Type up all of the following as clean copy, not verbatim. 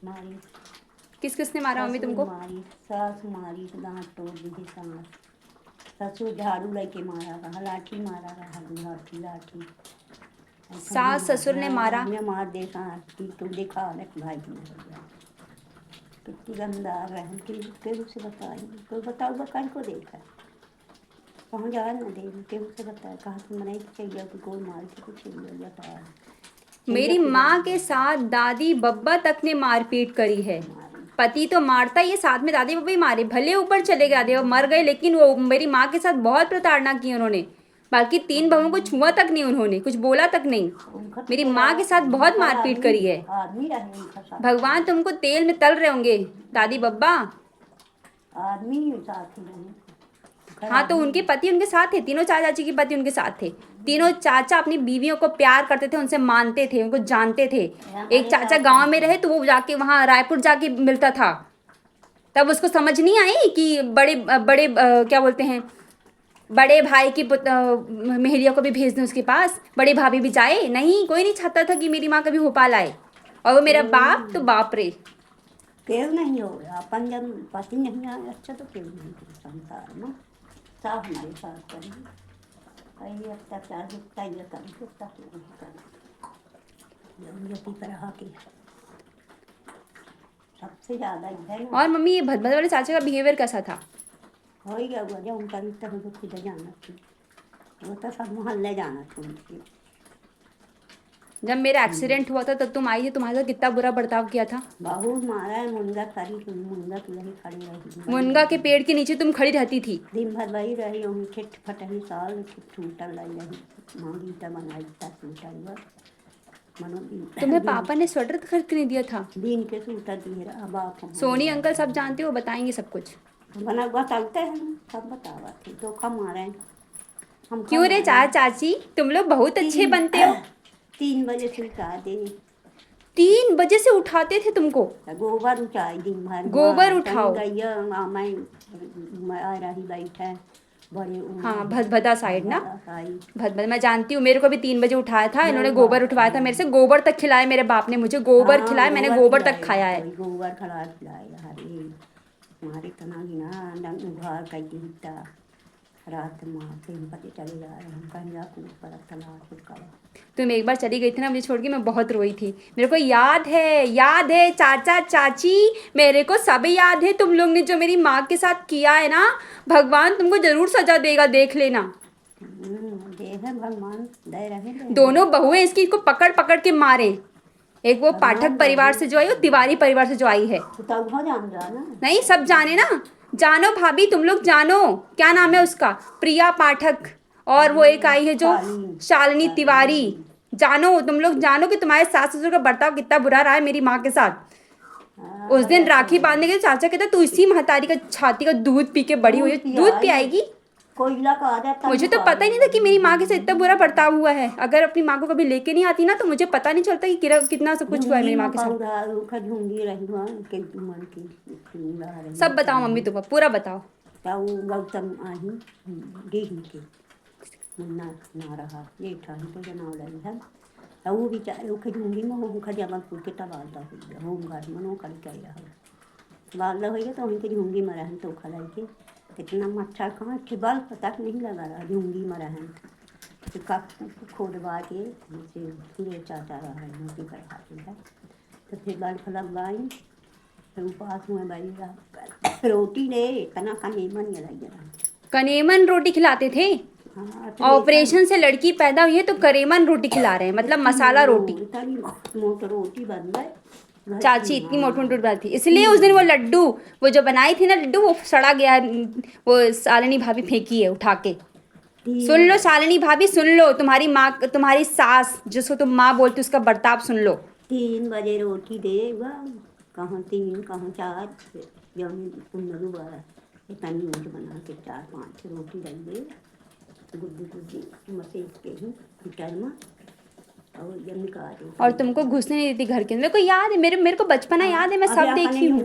मारी। किस किसने मारा मम्मी तुमको? मारी, सास मारी, दांत तोड़ दी थी सास। ससुर झाड़ू लेके मारा रहा, लाठी मारा रहा, लाठी लाठी ऐसा ही सास ससुर ने मारा? हमने मार दे सास की तुम देखा अलग भाई की भैया कितनी गंदा रहन की केहू से बताएंगे, कोई बताओ बकाई को देखा कहाँ जा न दे केहू से बताया कहा तुम नहीं चाहिए कि कोई मार के कुछ बताया। मेरी माँ के साथ दादी बब्बा तक ने मारपीट करी है। पति तो मारता ही है, साथ में दादी बब्बा ही मारे, भले ऊपर चले गए दादी मर गए, लेकिन वो मेरी माँ के साथ बहुत प्रताड़ना की उन्होंने। बाकी 3 बहुओं को छुआ तक नहीं, उन्होंने कुछ बोला तक नहीं। मेरी माँ के साथ बहुत मारपीट करी है। भगवान तुमको तेल में तल रहे होंगे दादी बब्बा। आदमी साथ ही नहीं। हाँ तो उनके पति उनके साथ थे, तीनों चाचा चाची के पति उनके साथ थे। तीनों चाचा अपनी बीवियों को प्यार करते थे, उनसे मानते थे, उनको जानते थे। एक चाचा गांव में रहे तो वो जाके वहाँ रायपुर जाके मिलता था। तब उसको समझ नहीं आई कि बड़े बड़े क्या बोलते हैं, बड़े भाई की मेहरिया को भी भेज दें उसके पास, बड़े भाभी भी जाए। नहीं, कोई नहीं चाहता था कि मेरी माँ कभी भोपाल आए। और वो मेरा बाप तो बाप रे, क्यों नहीं हो अपन जब पति नहीं आए अच्छा तो क्यों नहीं संसार में सब हमारे साथ करेंगे कहीं अत्याचार दुखता ही के सबसे ज़्यादा इधर। और मम्मी ये भदभद वाले चाचा का बिहेवियर कैसा था? हो ही गया हुआ जब उनका रिश्ता हो तो किधर जाना थी, वो तो सब मोहल्ले जाना था उनके। जब मेरा एक्सीडेंट हुआ था तब तुम आई थी, तुम्हारे साथ कितना बुरा बर्ताव किया था। बहुत मारा है, मुनगा खड़ी मुनगा की यही खड़ी रही, मुनगा के पेड़ के नीचे तुम खड़ी रहती थी। दिन भर वही रही वहीं ठिठ फटही साल छूटल रही मांगी तब बनाई था छूटल तुम्हें पापा ने स्वेटर खरीद के नहीं दिया था? दिन के सूटर दिए रहा बाप सोनी अंकल सब जानते हो, बताएंगे सब कुछ। बना बताते हैं सब बतावा थे धोखा मारे हम। क्यों रे चाचा चाची, तुम लोग बहुत अच्छे बनते हो। 3 बजे से उठा दे। 3 बजे से उठाते थे तुमको? गोबर उठाई दिन भर, गोबर उठाओ। मैं आ रही बैठे बड़े हाँ भदभदा साइड ना, भदभदा मैं जानती हूँ। मेरे को भी 3 बजे उठाया था इन्होंने, गोबर उठवाया था मेरे से, गोबर तक खिलाया मेरे बाप ने मुझे, गोबर खिलाया मैंने, गोबर तक खाया है। गोबर खिला खिलाया हमारे तना गिना घर कई दिखता रात में फिर पते चले जा रहे हैं कहीं ऊपर तला। तुम एक बार चली गई थी ना मुझे छोड़ के, मैं बहुत रोई थी। मेरे को याद है चाचा चाची, मेरे को सब याद है। तुम लोग ने जो मेरी माँ के साथ किया है ना, भगवान तुमको जरूर सजा देगा, देख लेना। भगवान दे रहे। दोनों बहुएं इसकी को पकड़ पकड़ के मारे। एक वो पाठक परिवार से जो आई, वो तिवारी परिवार से जो आई है। नहीं सब जाने ना, जानो भाभी तुम लोग जानो, क्या नाम है उसका, प्रिया पाठक। और वो एक आई है जो शालिनी तिवारी। जानो तुम लोग, जानो कि तुम्हारे सास ससुर का बर्ताव कितना बुरा रहा है मेरी माँ के साथ। उस दिन राखी बांधने के चाचा कहता तू इसी महतारी का छाती का दूध पी के बड़ी हुई, दूध पियाएगी। मुझे तो पता ही नहीं था कि मेरी माँ के साथ इतना बुरा बर्ताव हुआ है। अगर अपनी माँ को कभी लेके नहीं आती ना तो मुझे पता नहीं चलता कि कितना सब कुछ हुआ है मेरी माँ के साथ। सब बताओ मम्मी, तुम पूरा बताओ। गौतम आई के मुन्ना ना रहा ये ठान तो जनाव लगी है वो बेचारे वो खजूंगी में वो खजामा फूल के तबालता हो होमगार्ड में नो कर रहा बाल हो गया तो उनके झूंगी में रहन तो खलाई के इतना मच्छर कहाँ के बाल पता नहीं लगा रहा झूंगी में रहन तो खोदवा के पूरे चाचा रहा मोती पर खाती है तो फिर बाल फलक गाई फिर उपास हुए भाई रोटी ले तना कनेमन लग कनेमन रोटी खिलाते थे। ऑपरेशन से लड़की पैदा हुई है तो करेमन रोटी खिला रहे हैं, मतलब मसाला रोटी। रोटी बन गए चाची इतनी मोटी मोटी बनाती थी, इसलिए उस दिन वो लड्डू वो जो बनाई थी ना लड्डू, वो सड़ा गया, वो शालिनी भाभी फेंकी है उठा के। सुन लो शालिनी भाभी, सुन लो, तुम्हारी माँ तुम्हारी सास जिसको तुम माँ बोलती उसका बर्ताव सुन लो। 3 बजे रोटी दे कहाँ 3 कहाँ 4 जब इतनी ऊँट बना के 4-5 रोटी रख दे गुड्डी मसेज के ही होटल में और जब निकाल। और तुमको घुसने नहीं देती घर के अंदर। मेरे को याद है, मेरे को बचपना याद है, मैं सब देखी हूँ।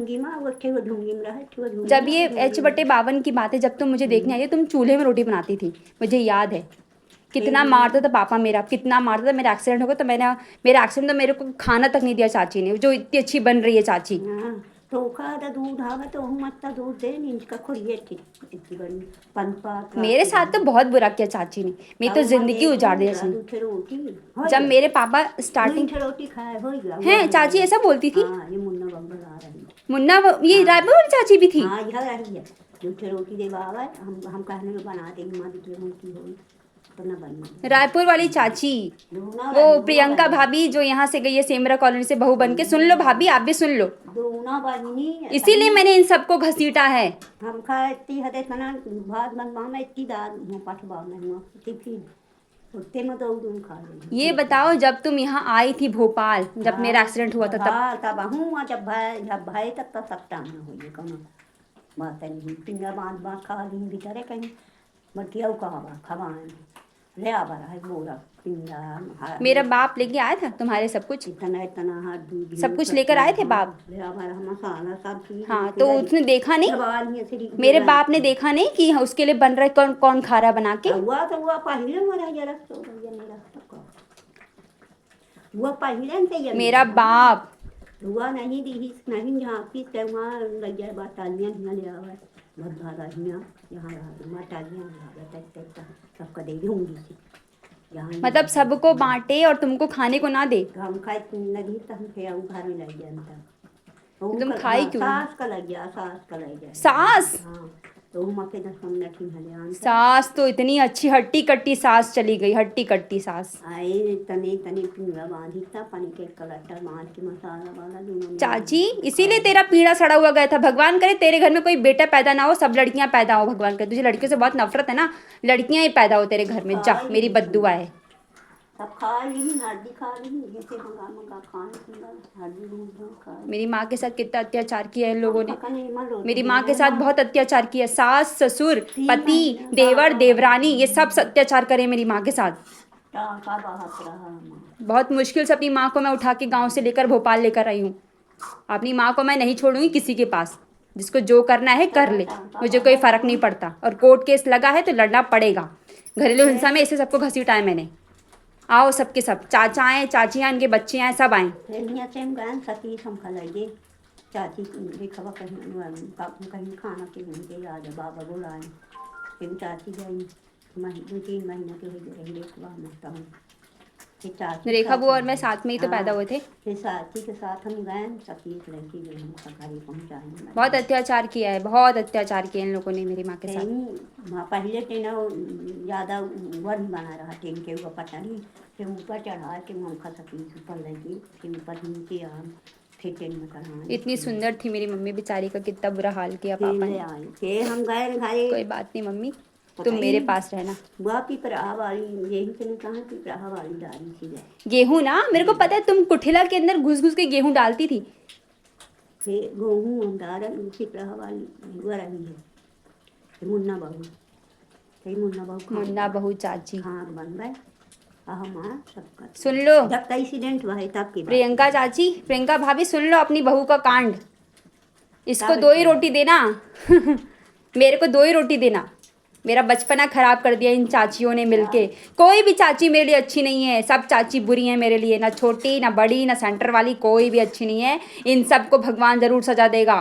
जब ये H/52 की बात है, जब तुम मुझे देखने आई तुम चूल्हे में रोटी बनाती थी, मुझे याद है। कितना मारता था पापा मेरा, कितना मारता था। मेरा एक्सीडेंट हो गया तो मेरा एक्सीडेंट तो मेरे को खाना तक नहीं दिया चाची ने, जो इतनी अच्छी बन रही है चाची। हाँ, तो का दूध आवे तो हम मत्ता दूध दे नहीं इसका खुरिए थी इतनी बड़ी पंपा मेरे साथ तो बहुत बुरा किया चाची ने, मेरी तो जिंदगी उजाड़ दी इसने। दूसरे रोटी जब मेरे पापा स्टार्टिंग रोटी खाए हो गया है, चाची ऐसा बोलती थी। हाँ, ये मुन्ना बंगल आ रही है। मुन्ना ये रायपुर वाली चाची भी थी। हाँ, यह रही है दूसरे रोटी दे बाबा, हम कहने में बना देंगे माँ दूसरे रोटी हो तो ना बनी। रायपुर वाली चाची, वो प्रियंका भाभी जो यहाँ से गई है सेमरा कॉलोनी से बहू बन के। सुन लो भाभी, आप भी सुन लो, दोना बनी इसीलिए मैंने इन सबको घसीटा है। हम खाए इतनी हदे तना भात बनवा में इतनी दाल मुँह पठवा में हुआ टिफिन उतने में तो तुम खा ले। ये बताओ, जब तुम यहाँ आई थी भोपाल, जब मेरा एक्सीडेंट हुआ था तब हूँ जब भाई तब तो सब टाइम में हुई कौन बात नहीं। पिंगा बांध खा ली भीतर कहीं बटिया खवा ले आ रहा है बोरा पिंगा। मेरा बाप लेके आया था तुम्हारे सब कुछ, इतना हाथ सब कुछ लेकर आए थे बाप। ले आ रहा मसाला सब चीज। हाँ, तो उसने देखा नहीं, मेरे बाप ने देखा नहीं कि उसके लिए बन रहा है, कौन कौन खा रहा बना के। हुआ तो हुआ पहले मरा जरा तो हुआ पहले से मेरा बाप हुआ नहीं दी नहीं झांकी से वहाँ लग जाए बाटालियाँ यहाँ ले आवा भद्दा रहियाँ यहाँ बाटालियाँ सबका दे दूँगी। मतलब सबको बांटे और तुमको खाने को ना दे। तो हम खाए नहीं तो हम फिर घर में लग जाता। तुम खाई क्यों? सास का लग गया, सास का लग गया। सास? हाँ, तो हम अपने 10 मिनट ही हले सास तो इतनी अच्छी हट्टी कट्टी सास चली गई, हट्टी कट्टी सास। आए तने तने पीड़ा बांधी था पानी के कलटा बांध के मसाला वाला दोनों। चाची, इसीलिए तेरा पीड़ा सड़ा हुआ गया था। भगवान करे तेरे घर में कोई बेटा पैदा ना हो, सब लड़कियां पैदा हो। भगवान करे, तुझे लड़कियों से बहुत नफरत है ना, लड़कियां ही पैदा हो तेरे घर में। जा, मेरी बद्दुआ है। सब खा ली, हड्डी खा ली, जैसे मंगा खाने हड्डी खा। मेरी माँ के साथ कितना अत्याचार किया है इन लोगों ने। मेरी मेरी माँ के साथ बहुत अत्याचार किया। सास ससुर पति देवर देवरानी ये सब अत्याचार करे मेरी माँ के साथ। बहुत मुश्किल से अपनी माँ को मैं उठा के गाँव से लेकर भोपाल लेकर आई हूँ। अपनी माँ को मैं नहीं छोड़ूंगी किसी के पास। जिसको जो करना है कर ले, मुझे कोई फर्क नहीं पड़ता। और कोर्ट केस लगा है तो लड़ना पड़ेगा। घरेलू हिंसा में ऐसे सबको घसीटा है मैंने। आओ सबके सब, चाचा आए, चाचियाँ, इनके बच्चे आए, सब आए। चाची देखा कहीं खाना के घूमते याद है बाबा बुलाए फिर चाची गई 2-3 महीने के रेखा बुआ और मैं साथ में ही तो पैदा हुए थे। फिर चाची के साथ हम गए सतीश लड़की जो हम सरकारी पहुँचाए। बहुत अत्याचार किया है, बहुत अत्याचार किया इन लोगों ने मेरी माँ के साथ। पहले ट्रेन ज़्यादा ऊपर नहीं बना रहा ट्रेन के ऊपर पटरी फिर ऊपर चढ़ा के हम सतीश ऊपर लगी फिर ऊपर नीचे आ फिर ट्रेन में चढ़ा। इतनी सुंदर थी मेरी मम्मी बेचारी का, कितना बुरा हाल किया पापा ने। फिर हम गए घरे। कोई बात नहीं मम्मी, तुम मेरे पास रहना। वह पिपराहा वाली यही से कहा पिपराहा वाली डाली थी गेहूँ ना, मेरे को पता है तुम कुठिला के अंदर घुस घुस के गेहूँ डालती थी। फिर गेहूँ डाल पिपराहा वाली वो रही है मुन्ना बहू। मुन्ना बहू चाची। हाँ बन गए सबका। सुन लो, जब का एक्सीडेंट हुआ है तब की प्रियंका चाची, प्रियंका भाभी, सुन लो अपनी बहू का कांड। इसको 2 ही रोटी देना मेरे को 2 ही रोटी देना। मेरा बचपना खराब कर दिया इन चाचियों ने मिलके। कोई भी चाची मेरे लिए अच्छी नहीं है, सब चाची बुरी हैं मेरे लिए। ना छोटी ना बड़ी ना सेंटर वाली, कोई भी अच्छी नहीं है। इन सबको भगवान जरूर सजा देगा।